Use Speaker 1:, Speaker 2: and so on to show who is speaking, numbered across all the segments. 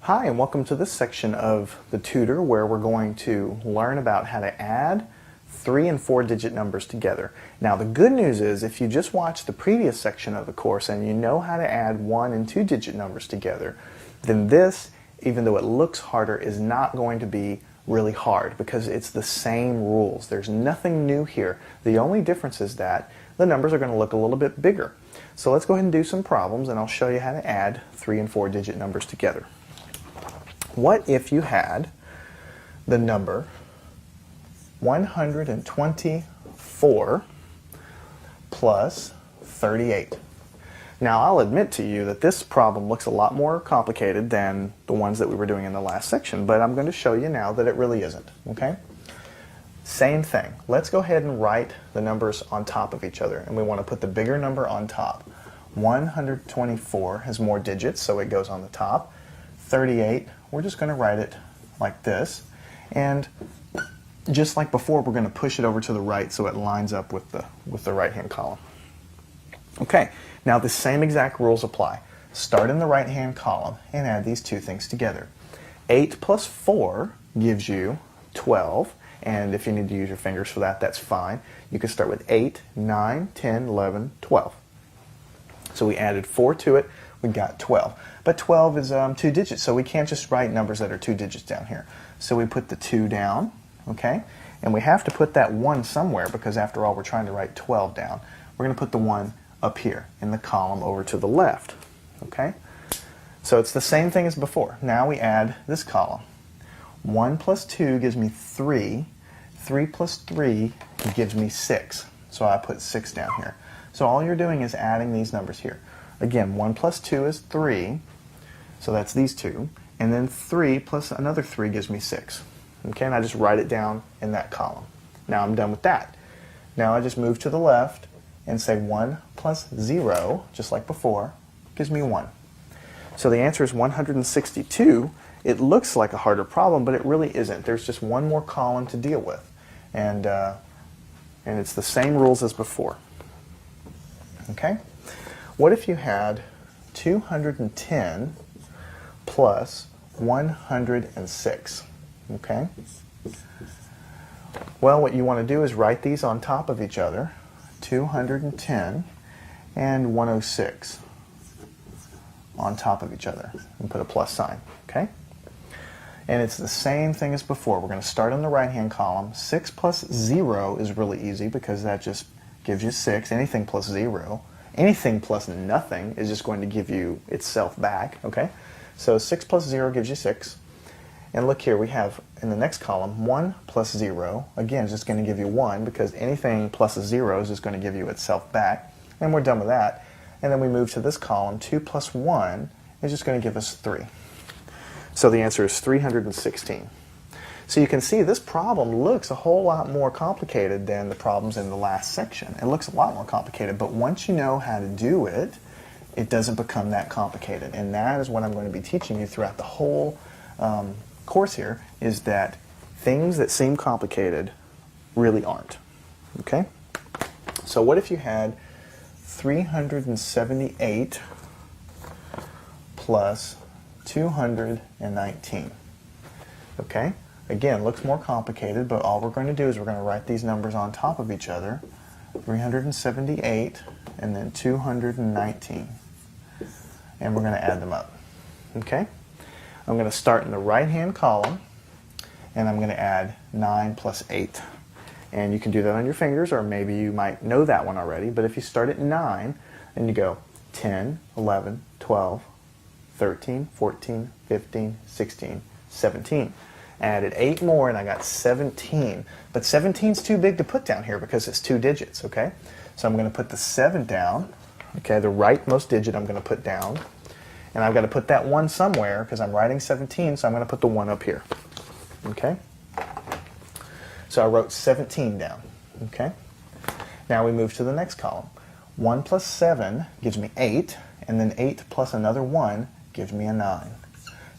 Speaker 1: Hi, and welcome to this section of the tutor where we're going to learn about how to add 3 and 4 digit numbers together. Now the good news is if you just watched the previous section of the course and you know how to add 1 and 2 digit numbers together, then this, even though it looks harder, is not going to be really hard because it's the same rules. There's nothing new here. The only difference is that the numbers are going to look a little bit bigger. So let's go ahead and do some problems and I'll show you how to add 3 and 4 digit numbers together. What if you had the number 124 plus 38? Now I'll admit to you that this problem looks a lot more complicated than the ones that we were doing in the last section, but I'm going to show you now that it really isn't, okay? Same thing. Let's go ahead and write the numbers on top of each other, and we want to put the bigger number on top. 124 has more digits, so it goes on the top. 38, we're just going to write it like this, and just like before, we're going to push it over to the right so it lines up with the right-hand column. Okay, now the same exact rules apply. Start in the right-hand column and add these two things together. 8 plus 4 gives you 12, and if you need to use your fingers for that, that's fine. You can start with 8, 9, 10, 11, 12. So we added 4 to it, we got 12. But 12 is 2 digits, so we can't just write numbers that are 2 digits down here. So we put the 2 down, okay? And we have to put that 1 somewhere because after all, we're trying to write 12 down. We're going to put the 1 up here in the column over to the left, okay? So it's the same thing as before. Now we add this column. 1 plus 2 gives me 3. 3 plus 3 gives me 6. So I put 6 down here. So all you're doing is adding these numbers here. Again, 1 plus 2 is 3, so that's these two. And then 3 plus another 3 gives me 6. Okay, and I just write it down in that column. Now I'm done with that. Now I just move to the left and say 1 plus 0, just like before, gives me 1. So the answer is 162. It looks like a harder problem, but it really isn't. There's just one more column to deal with. And it's the same rules as before. Okay? What if you had 210 plus 106? Okay? Well, what you want to do is write these on top of each other. 210 and 106 on top of each other and put a plus sign, okay? And it's the same thing as before. We're going to start in the right-hand column. 6 plus 0 is really easy because that just gives you 6. Anything plus 0. Anything plus nothing is just going to give you itself back, okay? So 6 plus 0 gives you 6. And look here, we have in the next column 1 plus 0. Again, it's just going to give you 1 because anything plus a 0 is just going to give you itself back. And we're done with that. And then we move to this column. 2 plus 1 is just going to give us 3. So the answer is 316. So you can see this problem looks a whole lot more complicated than the problems in the last section. It looks a lot more complicated, but once you know how to do it, it doesn't become that complicated. And that is what I'm going to be teaching you throughout the whole course here, is that things that seem complicated really aren't. Okay? So what if you had 378 plus 219? Okay? Again, looks more complicated, but all we're going to do is we're going to write these numbers on top of each other. 378 and then 219. And we're going to add them up. Okay? I'm going to start in the right-hand column, and I'm going to add 9 plus 8. And you can do that on your fingers, or maybe you might know that one already, but if you start at 9, and you go 10, 11, 12, 13, 14, 15, 16, 17. Added 8 more and I got 17. But 17 is too big to put down here because it's 2 digits, okay? So I'm going to put the 7 down, okay? The rightmost digit I'm going to put down. And I've got to put that 1 somewhere because I'm writing 17, so I'm going to put the 1 up here, okay? So I wrote 17 down, okay? Now we move to the next column. 1 plus 7 gives me 8, and then 8 plus another 1 gives me a 9.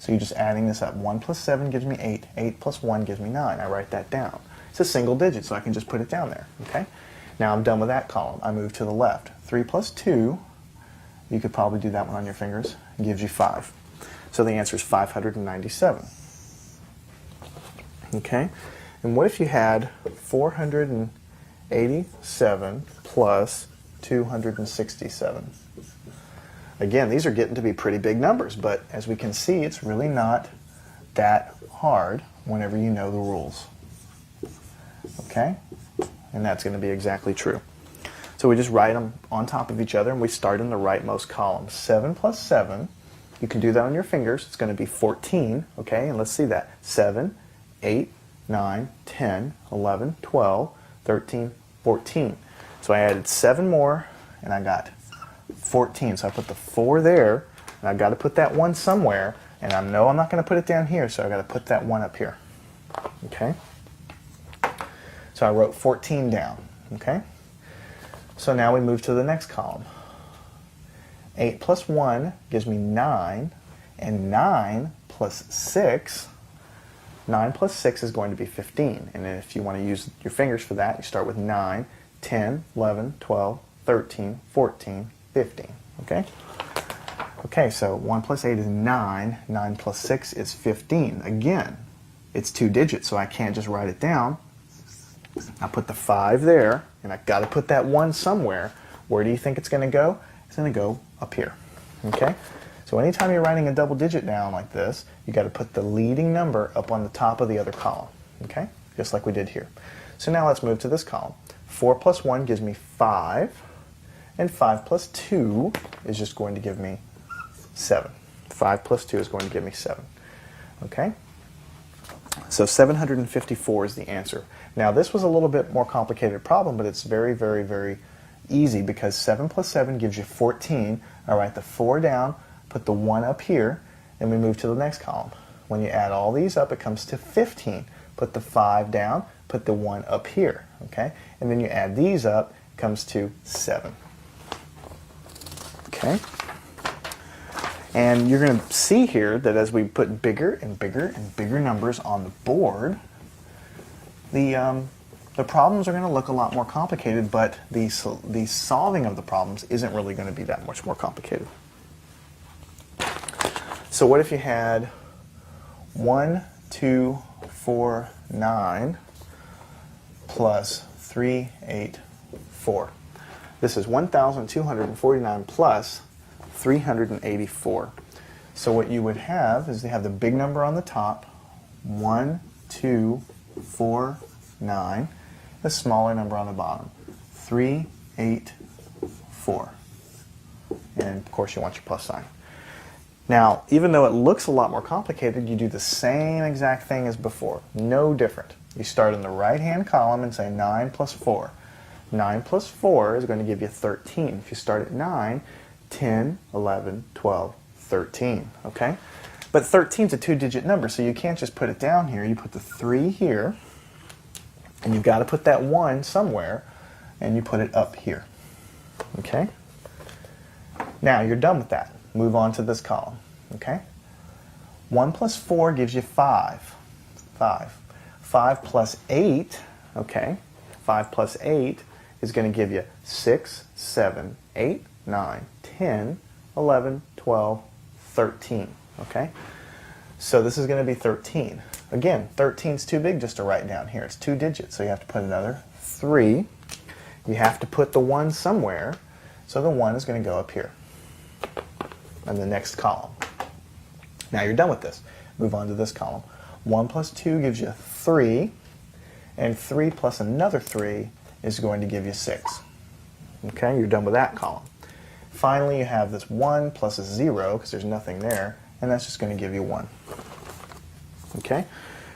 Speaker 1: So you're just adding this up. 1 plus 7 gives me 8. 8 plus 1 gives me 9. I write that down. It's a single digit, so I can just put it down there. Okay? Now I'm done with that column. I move to the left. 3 plus 2, you could probably do that one on your fingers, it gives you 5. So the answer is 597. Okay, and what if you had 487 plus 267? Again, these are getting to be pretty big numbers, but as we can see, it's really not that hard whenever you know the rules. Okay, and that's going to be exactly true. So we just write them on top of each other, and we start in the rightmost column. 7 plus 7, you can do that on your fingers. It's going to be 14, okay? And let's see that. 7, 8, 9, 10, 11, 12, 13, 14. So I added 7 more, and I got 14. So I put the 4 there, and I've got to put that 1 somewhere, and I know I'm not going to put it down here, so I've got to put that 1 up here. Okay? So I wrote 14 down, okay? So now we move to the next column. 8 plus 1 gives me 9, and 9 plus 6, 9 plus 6 is going to be 15. And if you want to use your fingers for that, you start with 9, 10, 11, 12, 13, 14, 15, okay? Okay, so 1 plus 8 is 9, 9 plus 6 is 15. Again, it's 2 digits, so I can't just write it down. I put the 5 there, and I've got to put that 1 somewhere. Where do you think it's going to go? It's going to go up here. Okay? So anytime you're writing a double digit down like this, you've got to put the leading number up on the top of the other column. Okay? Just like we did here. So now let's move to this column. 4 plus 1 gives me 5, and 5 plus 2 is just going to give me 7. 5 plus 2 is going to give me 7. Okay? So 754 is the answer. Now this was a little bit more complicated problem, but it's very, very, very easy because 7 plus 7 gives you 14. I write the 4 down, put the 1 up here, and we move to the next column. When you add all these up, it comes to 15. Put the 5 down, put the 1 up here, okay? And then you add these up, it comes to 7. Okay? And you're going to see here that as we put bigger and bigger and bigger numbers on the board, the problems are going to look a lot more complicated, but the solving of the problems isn't really going to be that much more complicated. So what if you had 1, 2, 4, 9 plus 3, 8, 4? This is 1,249 plus 384. So what you would have is they have the big number on the top, 1, 2, 4, 9, the smaller number on the bottom, 3, 8, 4. And of course you want your plus sign. Now, even though it looks a lot more complicated, you do the same exact thing as before. No different. You start in the right-hand column and say 9 plus 4. 9 plus 4 is going to give you 13. If you start at 9, 10, 11, 12, 13, okay? But 13 is a 2-digit number, so you can't just put it down here. You put the 3 here, and you've got to put that 1 somewhere, and you put it up here, okay? Now, you're done with that. Move on to this column, okay? 1 plus 4 gives you 5. 5. 5 plus 8, okay? 5 plus 8 is going to give you 6, 7, 8, 9, 10, 11, 12, 13, okay? So this is going to be 13. Again, 13 is too big just to write down here. It's 2 digits, so you have to put another 3. You have to put the 1 somewhere, so the 1 is going to go up here in the next column. Now you're done with this. Move on to this column. 1 plus 2 gives you 3, and 3 plus another 3 is going to give you 6. Okay, you're done with that column. Finally, you have this 1 plus a 0, because there's nothing there, and that's just going to give you 1. Okay,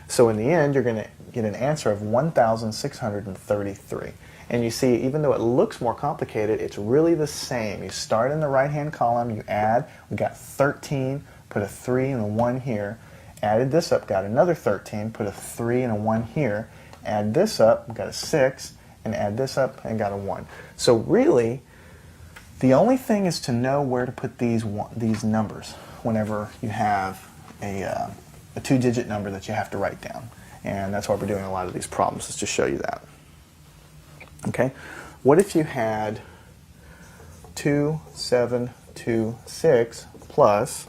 Speaker 1: so in the end, you're going to get an answer of 1,633. And you see, even though it looks more complicated, it's really the same. You start in the right-hand column, you add, we got 13, put a 3 and a 1 here, added this up, got another 13, put a 3 and a 1 here, add this up, got a 6, and add this up, and got a 1. So really, the only thing is to know where to put these numbers whenever you have a 2-digit number that you have to write down. And that's why we're doing a lot of these problems, is to show you that. Okay, what if you had 2, 7, 2, 6 plus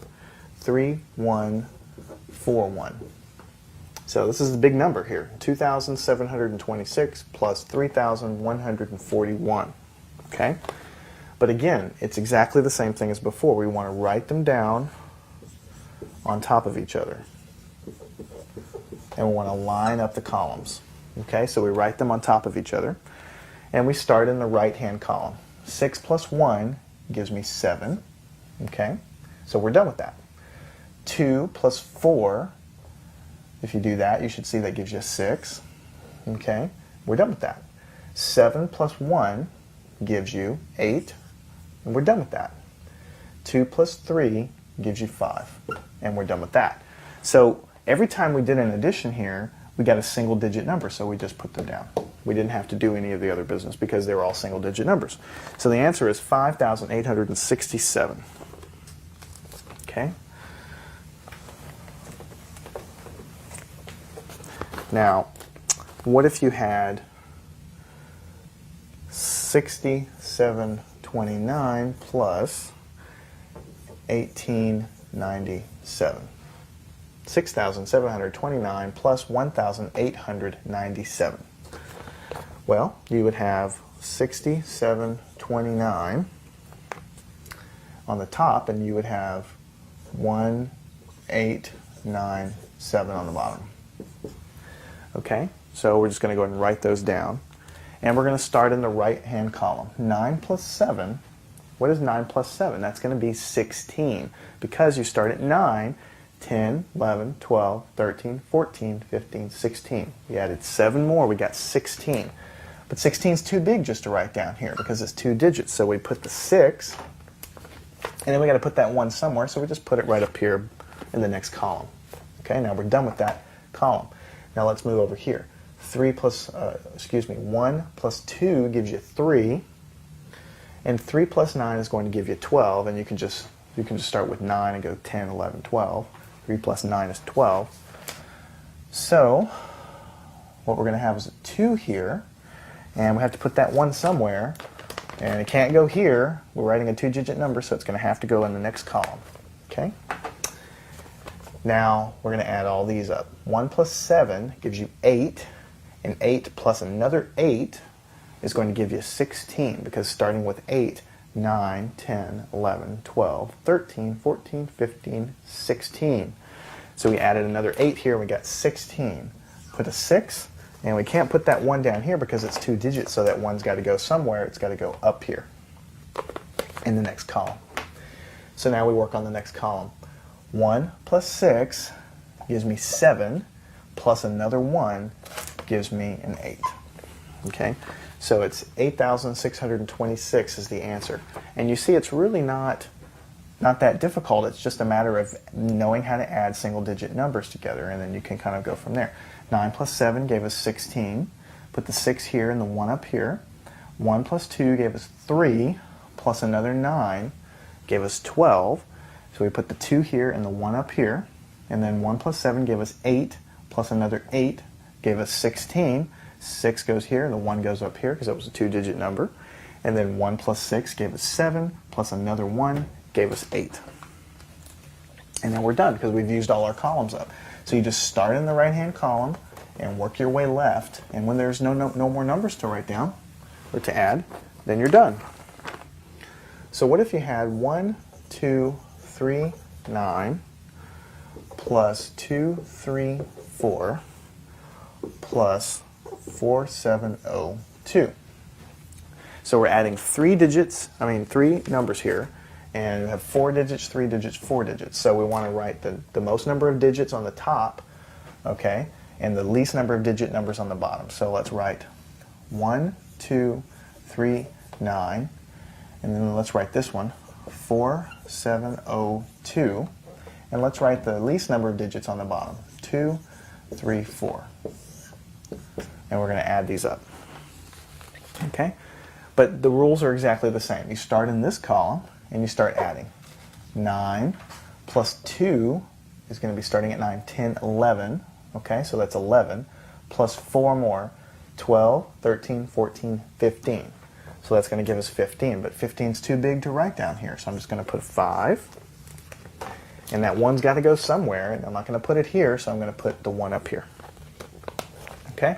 Speaker 1: 3141. So this is the big number here, 2,726 plus 3,141, okay? But again, it's exactly the same thing as before. We want to write them down on top of each other. And we want to line up the columns, okay? So we write them on top of each other. And we start in the right-hand column. 6 plus 1 gives me 7, okay? So we're done with that. 2 plus 4, if you do that, you should see that gives you 6, okay? We're done with that. 7 plus 1 gives you 8, and we're done with that. 2 plus 3 gives you 5, and we're done with that. So every time we did an addition here, we got a single-digit number, so we just put them down. We didn't have to do any of the other business because they were all single-digit numbers. So the answer is 5,867. Okay? Now, what if you had 6729 plus 1897? 6,729 plus 1,897. Well, you would have 6729 on the top, and you would have 1897 on the bottom. Okay, so we're just going to go ahead and write those down. And we're going to start in the right-hand column. 9 plus 7, what is 9 plus 7? That's going to be 16, because you start at 9, 10, 11, 12, 13, 14, 15, 16. We added 7 more, we got 16. But 16 is too big just to write down here because it's 2 digits. So we put the 6, and then we got to put that 1 somewhere, so we just put it right up here in the next column. Okay, now we're done with that column. Now let's move over here. 1 plus 2 gives you 3, and 3 plus 9 is going to give you 12, and you can just start with 9 and go 10, 11, 12. 3 plus 9 is 12. So what we're going to have is a 2 here, and we have to put that 1 somewhere, and it can't go here. We're writing a 2-digit number, so it's going to have to go in the next column. Okay? Now we're going to add all these up. 1 plus 7 gives you 8, and 8 plus another 8 is going to give you 16, because starting with 8, 9, 10, 11, 12, 13, 14, 15, 16. So we added another 8 here, and we got 16. Put a 6, and we can't put that 1 down here because it's 2 digits, so that 1's got to go somewhere. It's got to go up here in the next column. So now we work on the next column. 1 plus 6 gives me 7, plus another 1 gives me an 8. Okay? So it's 8,626 is the answer. And you see it's really not that difficult. It's just a matter of knowing how to add single-digit numbers together, and then you can kind of go from there. 9 plus 7 gave us 16. Put the 6 here and the 1 up here. 1 plus 2 gave us 3, plus another 9 gave us 12. So we put the 2 here and the 1 up here. And then 1 plus 7 gave us 8, plus another 8 gave us 16. 6 goes here and the 1 goes up here because that was a 2-digit number. And then 1 plus 6 gave us 7, plus another 1 gave us 8. And then we're done because we've used all our columns up. So you just start in the right-hand column and work your way left. And when there's no more numbers to write down or to add, then you're done. So what if you had 1, 2, 3, 9 plus 2, 3, 4 plus 4702. So we're adding 3 numbers here, and we have 4 digits, 3 digits, 4 digits. So we want to write the most number of digits on the top, okay, and the least number of digit numbers on the bottom. So let's write 1, 2, 3, 9, and then let's write this one, 4702, and let's write the least number of digits on the bottom, 2, 3, 4. And we're going to add these up. Okay? But the rules are exactly the same. You start in this column and you start adding. 9 plus 2 is going to be starting at 9, 10, 11. Okay, so that's 11. Plus 4 more, 12, 13, 14, 15. So that's going to give us 15. But 15 is too big to write down here. So I'm just going to put 5. And that 1's got to go somewhere, and I'm not going to put it here, so I'm going to put the 1 up here. Okay?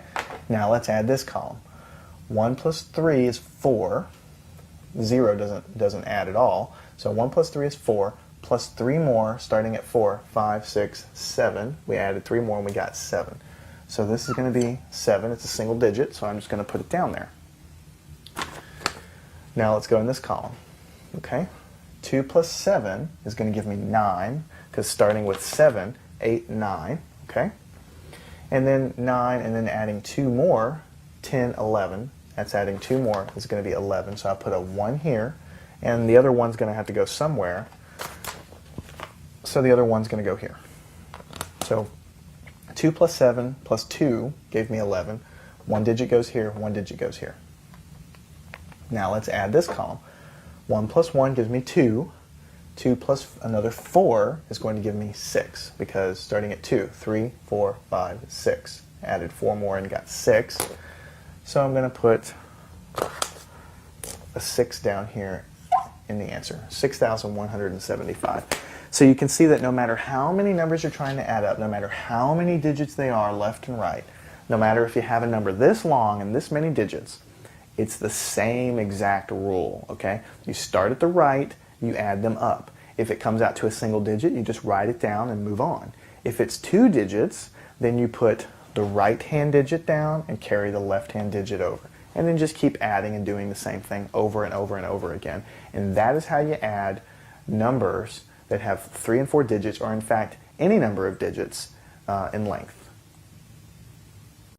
Speaker 1: Now let's add this column. 1 plus 3 is 4. 0 doesn't add at all. So 1 plus 3 is 4, plus 3 more, starting at 4, 5, 6, 7. We added 3 more and we got 7. So this is going to be 7. It's a single digit, so I'm just going to put it down there. Now let's go in this column. Okay? 2 plus 7 is going to give me 9, because starting with 7, 8, 9. Okay? And then 9, and then adding 2 more, 10, 11. That's adding 2 more is going to be 11. So I'll put a 1 here, and the other one's going to have to go somewhere. So the other one's going to go here. So 2 plus 7 plus 2 gave me 11. 1 digit goes here, 1 digit goes here. Now let's add this column. 1 plus 1 gives me 2. 2 plus another 4 is going to give me 6, because starting at 2, 3, 4, 5, 6. Added 4 more and got 6. So I'm going to put a 6 down here in the answer, 6,175. So you can see that no matter how many numbers you're trying to add up, no matter how many digits they are left and right, no matter if you have a number this long and this many digits, it's the same exact rule, okay? You start at the right, you add them up. If it comes out to a single digit, you just write it down and move on. If it's 2 digits, then you put the right-hand digit down and carry the left-hand digit over. And then just keep adding and doing the same thing over and over and over again. And that is how you add numbers that have 3 and 4 digits, or in fact, any number of digits in length.